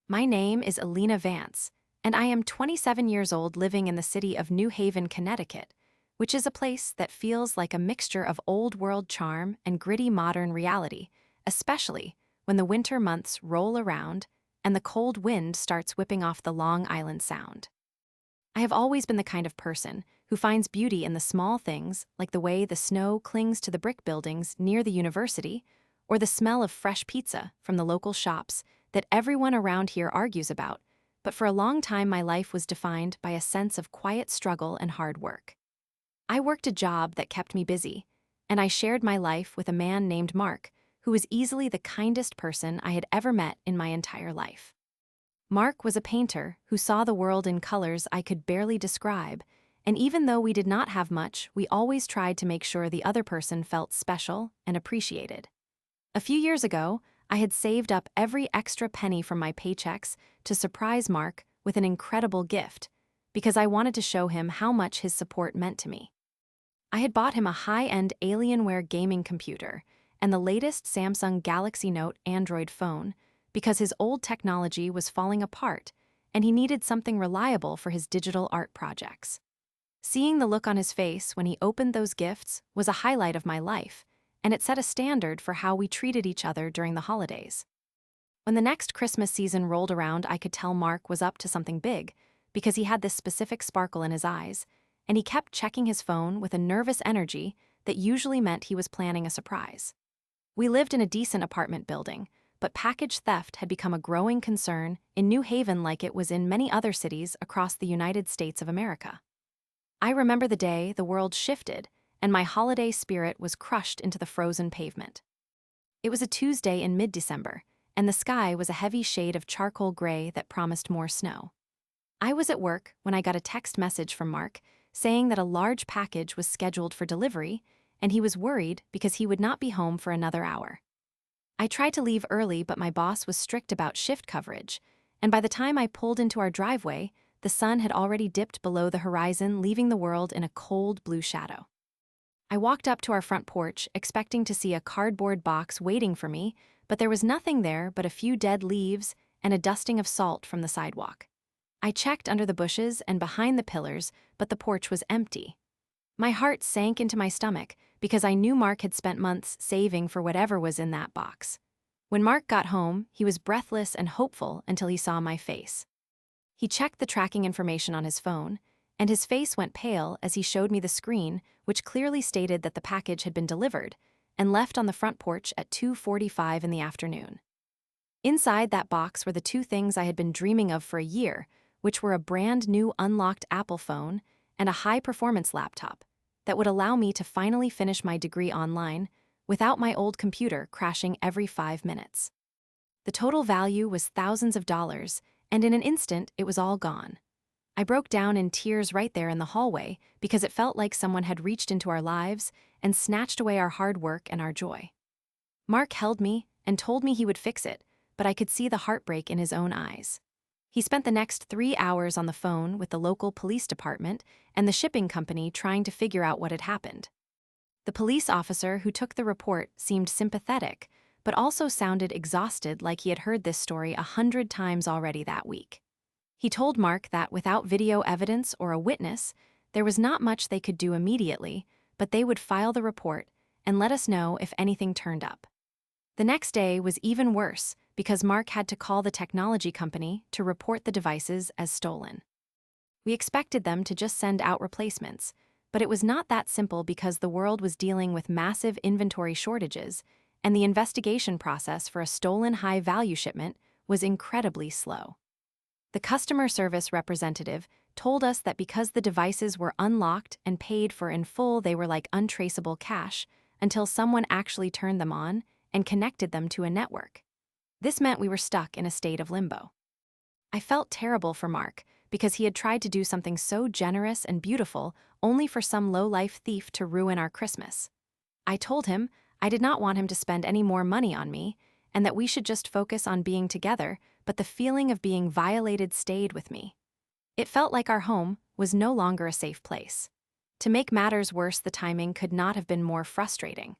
My name is Alina Vance, and I am 27 years old living in the city of New Haven, Connecticut, which is a place that feels like a mixture of old world charm and gritty modern reality, especially when the winter months roll around and the cold wind starts whipping off the Long Island Sound. I have always been the kind of person who finds beauty in the small things, like the way the snow clings to the brick buildings near the university, or the smell of fresh pizza from the local shops that everyone around here argues about, but for a long time my life was defined by a sense of quiet struggle and hard work. I worked a job that kept me busy, and I shared my life with a man named Mark, who was easily the kindest person I had ever met in my entire life. Mark was a painter who saw the world in colors I could barely describe, and even though we did not have much, we always tried to make sure the other person felt special and appreciated. A few years ago, I had saved up every extra penny from my paychecks to surprise Mark with an incredible gift, because I wanted to show him how much his support meant to me. I had bought him a high-end Alienware gaming computer and the latest Samsung Galaxy Note Android phone because his old technology was falling apart and he needed something reliable for his digital art projects. Seeing the look on his face when he opened those gifts was a highlight of my life, and it set a standard for how we treated each other during the holidays. When the next Christmas season rolled around, I could tell Mark was up to something big because he had this specific sparkle in his eyes, and he kept checking his phone with a nervous energy that usually meant he was planning a surprise. We lived in a decent apartment building, but package theft had become a growing concern in New Haven like it was in many other cities across the United States of America. I remember the day the world shifted and my holiday spirit was crushed into the frozen pavement. It was a Tuesday in mid-December, and the sky was a heavy shade of charcoal gray that promised more snow. I was at work when I got a text message from Mark saying that a large package was scheduled for delivery, and he was worried because he would not be home for another hour. I tried to leave early, but my boss was strict about shift coverage, and by the time I pulled into our driveway, the sun had already dipped below the horizon, leaving the world in a cold blue shadow. I walked up to our front porch, expecting to see a cardboard box waiting for me, but there was nothing there but a few dead leaves and a dusting of salt from the sidewalk. I checked under the bushes and behind the pillars, but the porch was empty. My heart sank into my stomach because I knew Mark had spent months saving for whatever was in that box. When Mark got home, he was breathless and hopeful until he saw my face. He checked the tracking information on his phone, and his face went pale as he showed me the screen, which clearly stated that the package had been delivered and left on the front porch at 2:45 in the afternoon. Inside that box were the two things I had been dreaming of for a year, which were a brand new unlocked Apple phone and a high-performance laptop that would allow me to finally finish my degree online without my old computer crashing every 5 minutes. The total value was thousands of dollars, and in an instant it was all gone. I broke down in tears right there in the hallway because it felt like someone had reached into our lives and snatched away our hard work and our joy. Mark held me and told me he would fix it, but I could see the heartbreak in his own eyes. He spent the next 3 hours on the phone with the local police department and the shipping company trying to figure out what had happened. The police officer who took the report seemed sympathetic, but also sounded exhausted, like he had heard this story 100 times already that week. He told Mark that without video evidence or a witness, there was not much they could do immediately, but they would file the report and let us know if anything turned up. The next day was even worse because Mark had to call the technology company to report the devices as stolen. We expected them to just send out replacements, but it was not that simple because the world was dealing with massive inventory shortages, and the investigation process for a stolen high-value shipment was incredibly slow. The customer service representative told us that because the devices were unlocked and paid for in full, they were like untraceable cash until someone actually turned them on and connected them to a network. This meant we were stuck in a state of limbo. I felt terrible for Mark because he had tried to do something so generous and beautiful only for some low-life thief to ruin our Christmas. I told him I did not want him to spend any more money on me and that we should just focus on being together, but the feeling of being violated stayed with me. It felt like our home was no longer a safe place. To make matters worse, the timing could not have been more frustrating.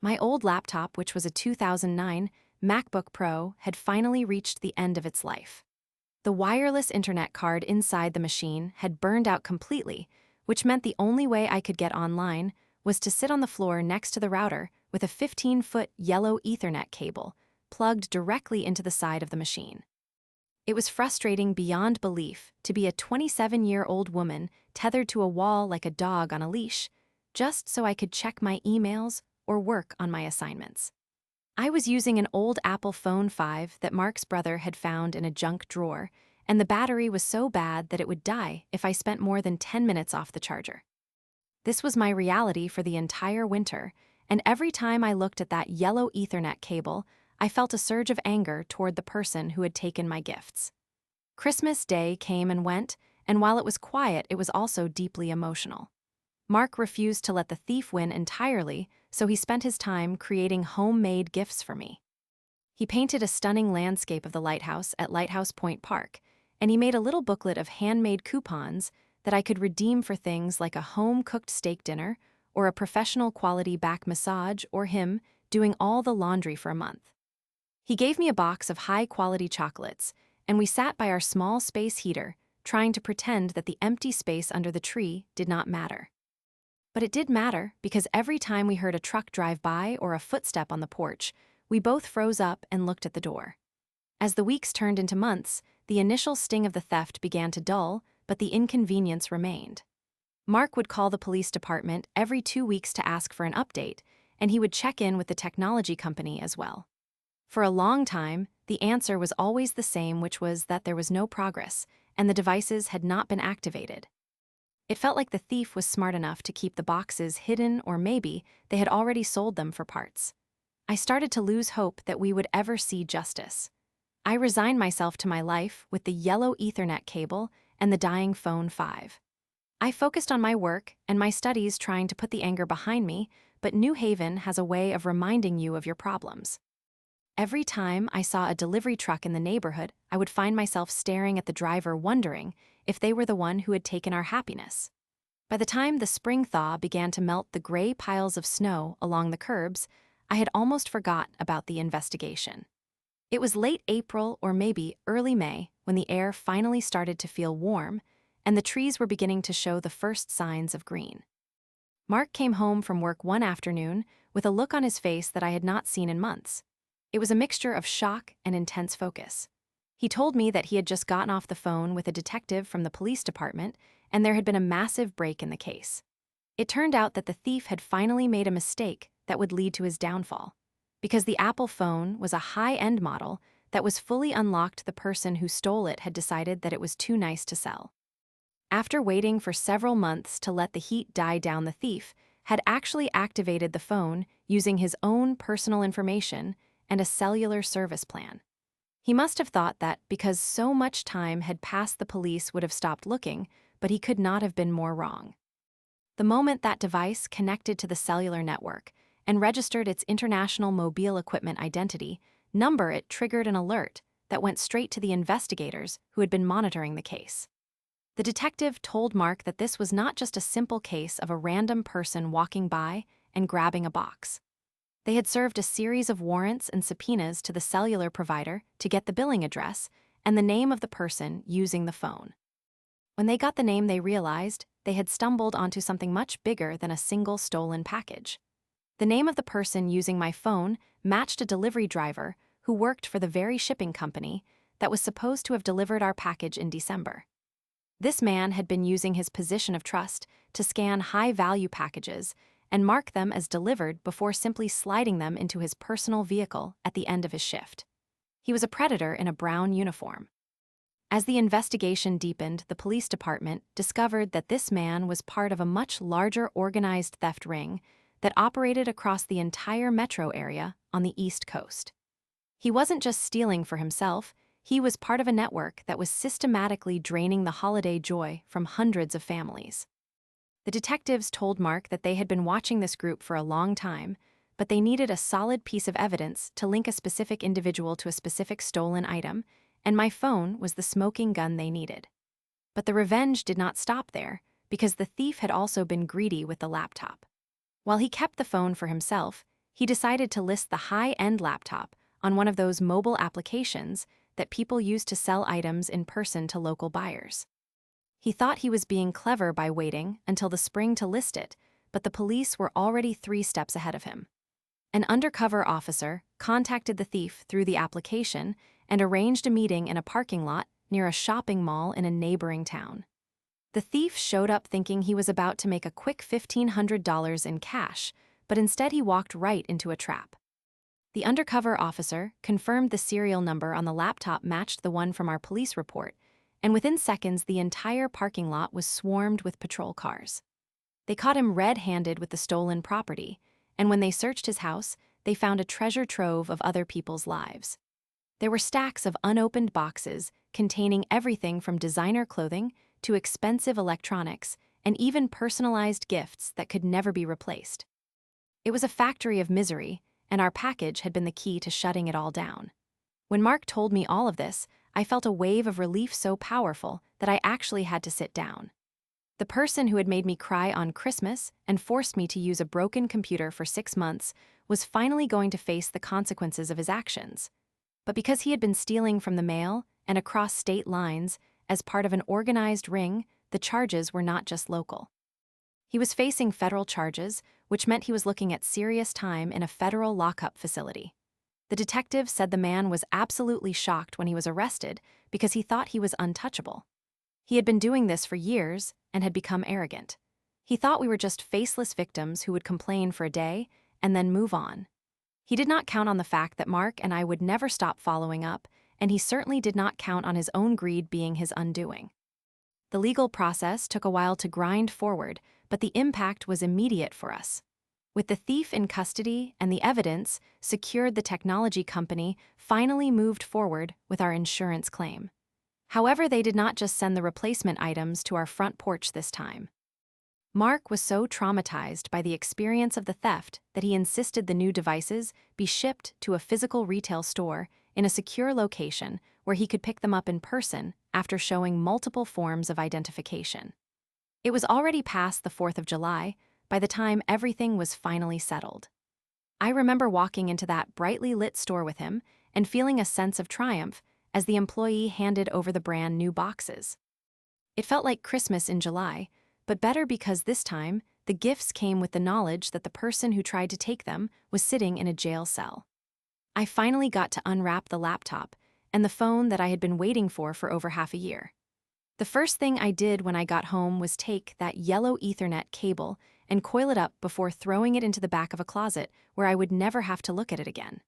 My old laptop, which was a 2009 MacBook Pro had finally reached the end of its life. The wireless internet card inside the machine had burned out completely, which meant the only way I could get online was to sit on the floor next to the router with a 15-foot yellow Ethernet cable plugged directly into the side of the machine. It was frustrating beyond belief to be a 27-year-old woman tethered to a wall like a dog on a leash, just so I could check my emails or work on my assignments. I was using an old Apple Phone 5 that Mark's brother had found in a junk drawer, and the battery was so bad that it would die if I spent more than 10 minutes off the charger. This was my reality for the entire winter, and every time I looked at that yellow Ethernet cable, I felt a surge of anger toward the person who had taken my gifts. Christmas Day came and went, and while it was quiet, it was also deeply emotional. Mark refused to let the thief win entirely, so he spent his time creating homemade gifts for me. He painted a stunning landscape of the lighthouse at Lighthouse Point Park, and he made a little booklet of handmade coupons that I could redeem for things like a home-cooked steak dinner or a professional quality back massage or him doing all the laundry for a month. He gave me a box of high-quality chocolates, and we sat by our small space heater, trying to pretend that the empty space under the tree did not matter. But it did matter because every time we heard a truck drive by or a footstep on the porch, we both froze up and looked at the door. As the weeks turned into months, the initial sting of the theft began to dull, but the inconvenience remained. Mark would call the police department every 2 weeks to ask for an update, and he would check in with the technology company as well. For a long time, the answer was always the same, which was that there was no progress, and the devices had not been activated. It felt like the thief was smart enough to keep the boxes hidden, or maybe they had already sold them for parts. I started to lose hope that we would ever see justice. I resigned myself to my life with the yellow Ethernet cable and the dying phone 5. I focused on my work and my studies, trying to put the anger behind me, but New Haven has a way of reminding you of your problems. Every time I saw a delivery truck in the neighborhood, I would find myself staring at the driver, wondering if they were the one who had taken our happiness. By the time the spring thaw began to melt the gray piles of snow along the curbs, I had almost forgot about the investigation. It was late April or maybe early May when the air finally started to feel warm, and the trees were beginning to show the first signs of green. Mark came home from work one afternoon with a look on his face that I had not seen in months. It was a mixture of shock and intense focus. He told me that he had just gotten off the phone with a detective from the police department, and there had been a massive break in the case. It turned out that the thief had finally made a mistake that would lead to his downfall. Because the Apple phone was a high-end model that was fully unlocked, the person who stole it had decided that it was too nice to sell. After waiting for several months to let the heat die down, the thief had actually activated the phone using his own personal information and a cellular service plan. He must have thought that because so much time had passed, the police would have stopped looking, but he could not have been more wrong. The moment that device connected to the cellular network and registered its International Mobile Equipment Identity number, it triggered an alert that went straight to the investigators who had been monitoring the case. The detective told Mark that this was not just a simple case of a random person walking by and grabbing a box. They had served a series of warrants and subpoenas to the cellular provider to get the billing address and the name of the person using the phone. When they got the name, they realized they had stumbled onto something much bigger than a single stolen package. The name of the person using my phone matched a delivery driver who worked for the very shipping company that was supposed to have delivered our package in December. This man had been using his position of trust to scan high-value packages and mark them as delivered before simply sliding them into his personal vehicle at the end of his shift. He was a predator in a brown uniform. As the investigation deepened, the police department discovered that this man was part of a much larger organized theft ring that operated across the entire metro area on the East Coast. He wasn't just stealing for himself, he was part of a network that was systematically draining the holiday joy from hundreds of families. The detectives told Mark that they had been watching this group for a long time, but they needed a solid piece of evidence to link a specific individual to a specific stolen item, and my phone was the smoking gun they needed. But the revenge did not stop there, because the thief had also been greedy with the laptop. While he kept the phone for himself, he decided to list the high-end laptop on one of those mobile applications that people use to sell items in person to local buyers. He thought he was being clever by waiting until the spring to list it, but the police were already 3 steps ahead of him. An undercover officer contacted the thief through the application and arranged a meeting in a parking lot near a shopping mall in a neighboring town. The thief showed up thinking he was about to make a quick $1,500 in cash, but instead he walked right into a trap. The undercover officer confirmed the serial number on the laptop matched the one from our police report, and within seconds the entire parking lot was swarmed with patrol cars. They caught him red-handed with the stolen property, and when they searched his house, they found a treasure trove of other people's lives. There were stacks of unopened boxes containing everything from designer clothing to expensive electronics and even personalized gifts that could never be replaced. It was a factory of misery, and our package had been the key to shutting it all down. When Mark told me all of this, I felt a wave of relief so powerful that I actually had to sit down. The person who had made me cry on Christmas and forced me to use a broken computer for 6 months was finally going to face the consequences of his actions. But because he had been stealing from the mail and across state lines as part of an organized ring, the charges were not just local. He was facing federal charges, which meant he was looking at serious time in a federal lockup facility. The detective said the man was absolutely shocked when he was arrested because he thought he was untouchable. He had been doing this for years and had become arrogant. He thought we were just faceless victims who would complain for a day and then move on. He did not count on the fact that Mark and I would never stop following up, and he certainly did not count on his own greed being his undoing. The legal process took a while to grind forward, but the impact was immediate for us. With the thief in custody and the evidence secured, the technology company finally moved forward with our insurance claim. However, they did not just send the replacement items to our front porch this time. Mark was so traumatized by the experience of the theft that he insisted the new devices be shipped to a physical retail store in a secure location where he could pick them up in person after showing multiple forms of identification. It was already past the 4th of July by the time everything was finally settled. I remember walking into that brightly lit store with him and feeling a sense of triumph as the employee handed over the brand new boxes. It felt like Christmas in July, but better because this time the gifts came with the knowledge that the person who tried to take them was sitting in a jail cell. I finally got to unwrap the laptop and the phone that I had been waiting for over half a year. The first thing I did when I got home was take that yellow Ethernet cable and coil it up before throwing it into the back of a closet where I would never have to look at it again.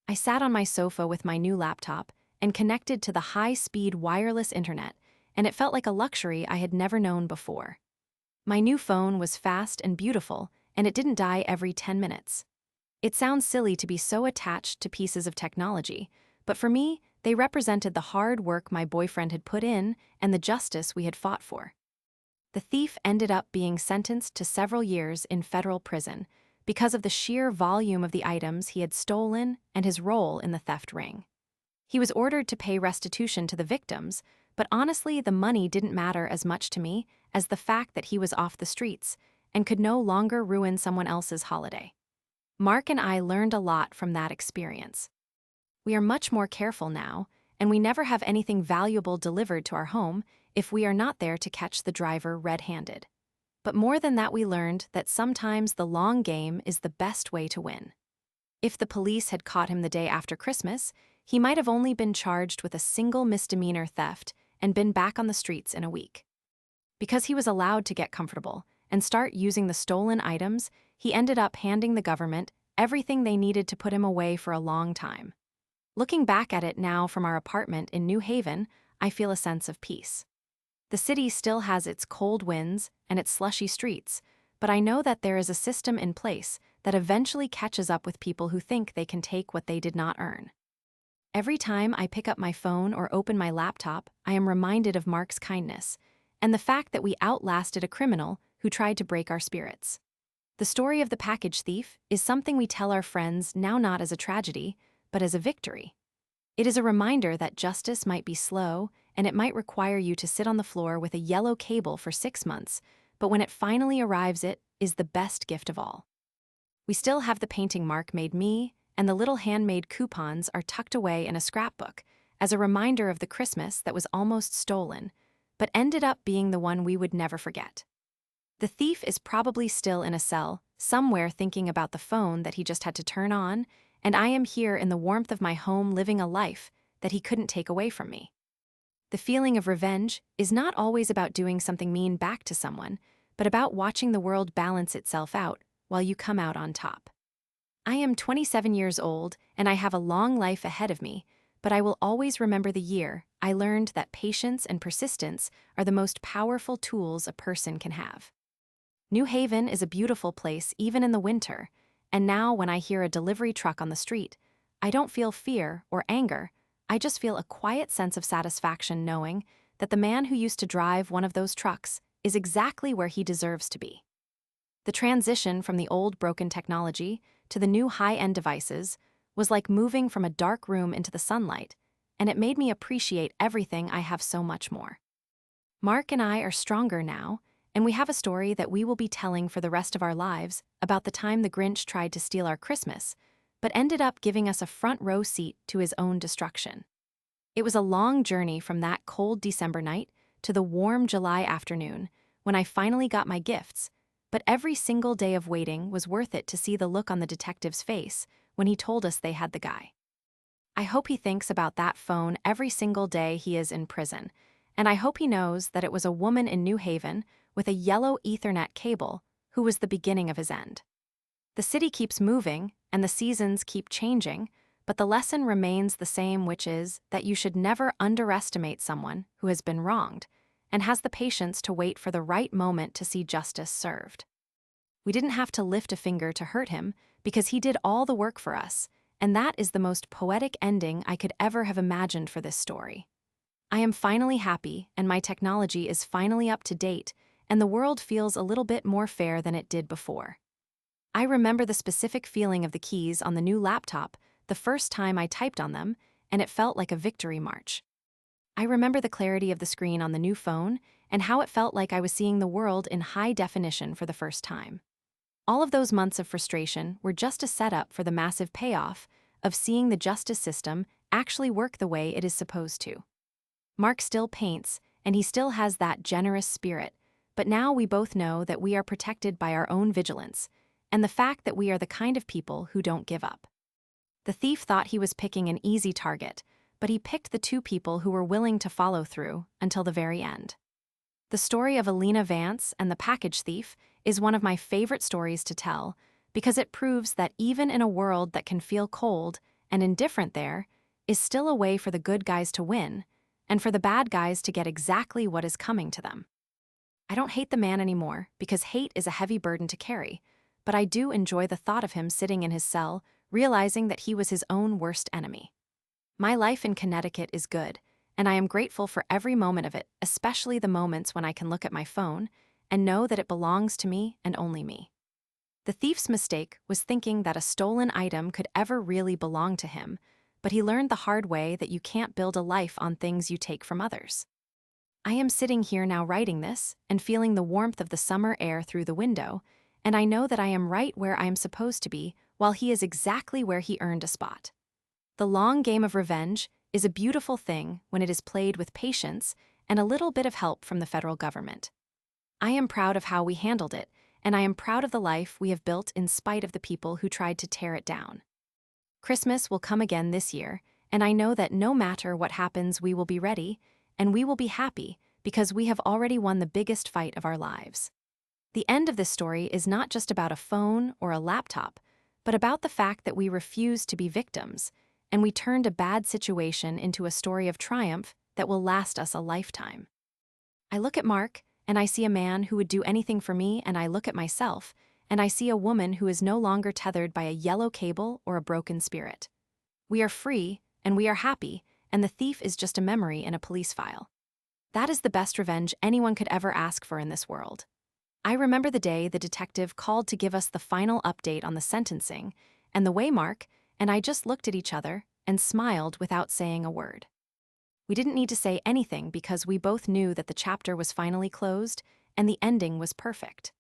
I sat on my sofa with my new laptop and connected to the high-speed wireless internet, and it felt like a luxury I had never known before. My new phone was fast and beautiful, and it didn't die every 10 minutes. It sounds silly to be so attached to pieces of technology, but for me, they represented the hard work my boyfriend had put in and the justice we had fought for. The thief ended up being sentenced to several years in federal prison because of the sheer volume of the items he had stolen and his role in the theft ring. He was ordered to pay restitution to the victims, but honestly, the money didn't matter as much to me as the fact that he was off the streets and could no longer ruin someone else's holiday. Mark and I learned a lot from that experience. We are much more careful now, and we never have anything valuable delivered to our home if we are not there to catch the driver red-handed. But more than that, we learned that sometimes the long game is the best way to win. If the police had caught him the day after Christmas, he might have only been charged with a single misdemeanor theft and been back on the streets in a week. Because he was allowed to get comfortable and start using the stolen items, he ended up handing the government everything they needed to put him away for a long time. Looking back at it now from our apartment in New Haven, I feel a sense of peace. The city still has its cold winds and its slushy streets, but I know that there is a system in place that eventually catches up with people who think they can take what they did not earn. Every time I pick up my phone or open my laptop, I am reminded of Mark's kindness and the fact that we outlasted a criminal who tried to break our spirits. The story of the package thief is something we tell our friends now, not as a tragedy, but as a victory. It is a reminder that justice might be slow and it might require you to sit on the floor with a yellow cable for 6 months, but when it finally arrives, it is the best gift of all. We still have the painting Mark made me and the little handmade coupons are tucked away in a scrapbook as a reminder of the Christmas that was almost stolen, but ended up being the one we would never forget. The thief is probably still in a cell, somewhere thinking about the phone that he just had to turn on, and I am here in the warmth of my home living a life that he couldn't take away from me. The feeling of revenge is not always about doing something mean back to someone, but about watching the world balance itself out while you come out on top. I am 27 years old and I have a long life ahead of me, but I will always remember the year I learned that patience and persistence are the most powerful tools a person can have. New Haven is a beautiful place even in the winter, and now when I hear a delivery truck on the street, I don't feel fear or anger, I just feel a quiet sense of satisfaction knowing that the man who used to drive one of those trucks is exactly where he deserves to be. The transition from the old broken technology to the new high-end devices was like moving from a dark room into the sunlight, and it made me appreciate everything I have so much more. Mark and I are stronger now, and we have a story that we will be telling for the rest of our lives about the time the Grinch tried to steal our Christmas, but ended up giving us a front row seat to his own destruction. It was a long journey from that cold December night to the warm July afternoon when I finally got my gifts, but every single day of waiting was worth it to see the look on the detective's face when he told us they had the guy. I hope he thinks about that phone every single day he is in prison, and I hope he knows that it was a woman in New Haven with a yellow Ethernet cable who was the beginning of his end. The city keeps moving, and the seasons keep changing, but the lesson remains the same, which is that you should never underestimate someone who has been wronged and has the patience to wait for the right moment to see justice served. We didn't have to lift a finger to hurt him because he did all the work for us, and that is the most poetic ending I could ever have imagined for this story. I am finally happy, and my technology is finally up to date, and the world feels a little bit more fair than it did before. I remember the specific feeling of the keys on the new laptop the first time I typed on them, and it felt like a victory march. I remember the clarity of the screen on the new phone and how it felt like I was seeing the world in high definition for the first time. All of those months of frustration were just a setup for the massive payoff of seeing the justice system actually work the way it is supposed to. Mark still paints, and he still has that generous spirit, but now we both know that we are protected by our own vigilance, and the fact that we are the kind of people who don't give up. The thief thought he was picking an easy target, but he picked the two people who were willing to follow through until the very end. The story of Elena Vance and the package thief is one of my favorite stories to tell because it proves that even in a world that can feel cold and indifferent, there is still a way for the good guys to win and for the bad guys to get exactly what is coming to them. I don't hate the man anymore because hate is a heavy burden to carry, but I do enjoy the thought of him sitting in his cell, realizing that he was his own worst enemy. My life in Connecticut is good, and I am grateful for every moment of it, especially the moments when I can look at my phone and know that it belongs to me and only me. The thief's mistake was thinking that a stolen item could ever really belong to him, but he learned the hard way that you can't build a life on things you take from others. I am sitting here now writing this and feeling the warmth of the summer air through the window, and I know that I am right where I am supposed to be while he is exactly where he earned a spot. The long game of revenge is a beautiful thing when it is played with patience and a little bit of help from the federal government. I am proud of how we handled it, and I am proud of the life we have built in spite of the people who tried to tear it down. Christmas will come again this year, and I know that no matter what happens, we will be ready, and we will be happy because we have already won the biggest fight of our lives. The end of this story is not just about a phone or a laptop, but about the fact that we refused to be victims, and we turned a bad situation into a story of triumph that will last us a lifetime. I look at Mark, and I see a man who would do anything for me, and I look at myself, and I see a woman who is no longer tethered by a yellow cable or a broken spirit. We are free, and we are happy, and the thief is just a memory in a police file. That is the best revenge anyone could ever ask for in this world. I remember the day the detective called to give us the final update on the sentencing, and the way Mark and I just looked at each other and smiled without saying a word. We didn't need to say anything because we both knew that the chapter was finally closed and the ending was perfect.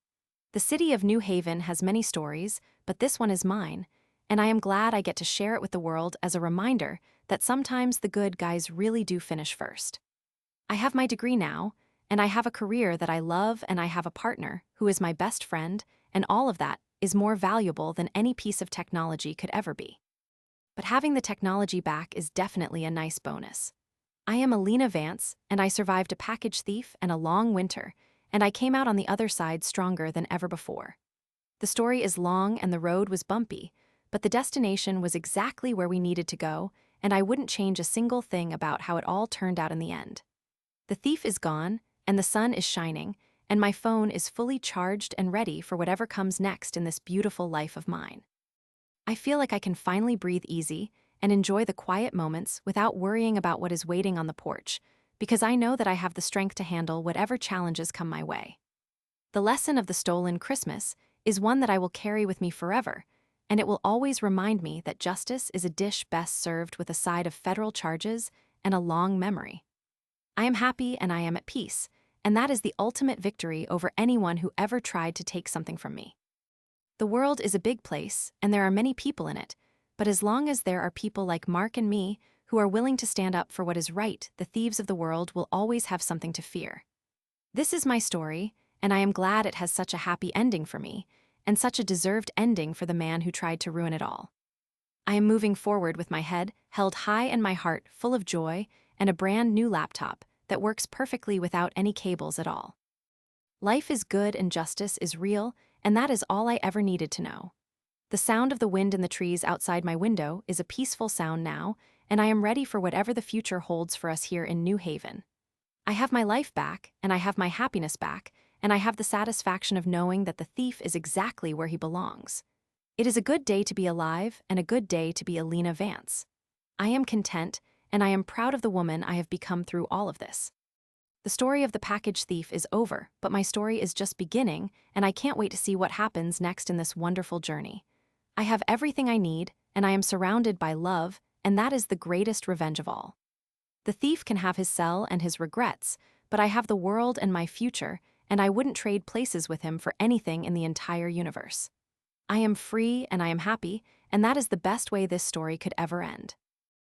The city of New Haven has many stories, but this one is mine, and I am glad I get to share it with the world as a reminder that sometimes the good guys really do finish first. I have my degree now, and I have a career that I love, and I have a partner who is my best friend, and all of that is more valuable than any piece of technology could ever be. But having the technology back is definitely a nice bonus. I am Alina Vance, and I survived a package thief and a long winter, and I came out on the other side stronger than ever before. The story is long and the road was bumpy, but the destination was exactly where we needed to go, and I wouldn't change a single thing about how it all turned out in the end. The thief is gone, and the sun is shining, and my phone is fully charged and ready for whatever comes next in this beautiful life of mine. I feel like I can finally breathe easy and enjoy the quiet moments without worrying about what is waiting on the porch, because I know that I have the strength to handle whatever challenges come my way. The lesson of the stolen Christmas is one that I will carry with me forever, and it will always remind me that justice is a dish best served with a side of federal charges and a long memory. I am happy and I am at peace, and that is the ultimate victory over anyone who ever tried to take something from me. The world is a big place, and there are many people in it, but as long as there are people like Mark and me who are willing to stand up for what is right, the thieves of the world will always have something to fear. This is my story, and I am glad it has such a happy ending for me, and such a deserved ending for the man who tried to ruin it all. I am moving forward with my head held high and my heart full of joy and a brand new laptop that works perfectly without any cables at all. Life is good and justice is real, and that is all I ever needed to know. The sound of the wind in the trees outside my window is a peaceful sound now, and I am ready for whatever the future holds for us here in New Haven. I have my life back, and I have my happiness back, and I have the satisfaction of knowing that the thief is exactly where he belongs. It is a good day to be alive and a good day to be Alina Vance. I am content, and I am proud of the woman I have become through all of this. The story of the package thief is over, but my story is just beginning, and I can't wait to see what happens next in this wonderful journey. I have everything I need, and I am surrounded by love, and that is the greatest revenge of all. The thief can have his cell and his regrets, but I have the world and my future, and I wouldn't trade places with him for anything in the entire universe. I am free and I am happy, and that is the best way this story could ever end.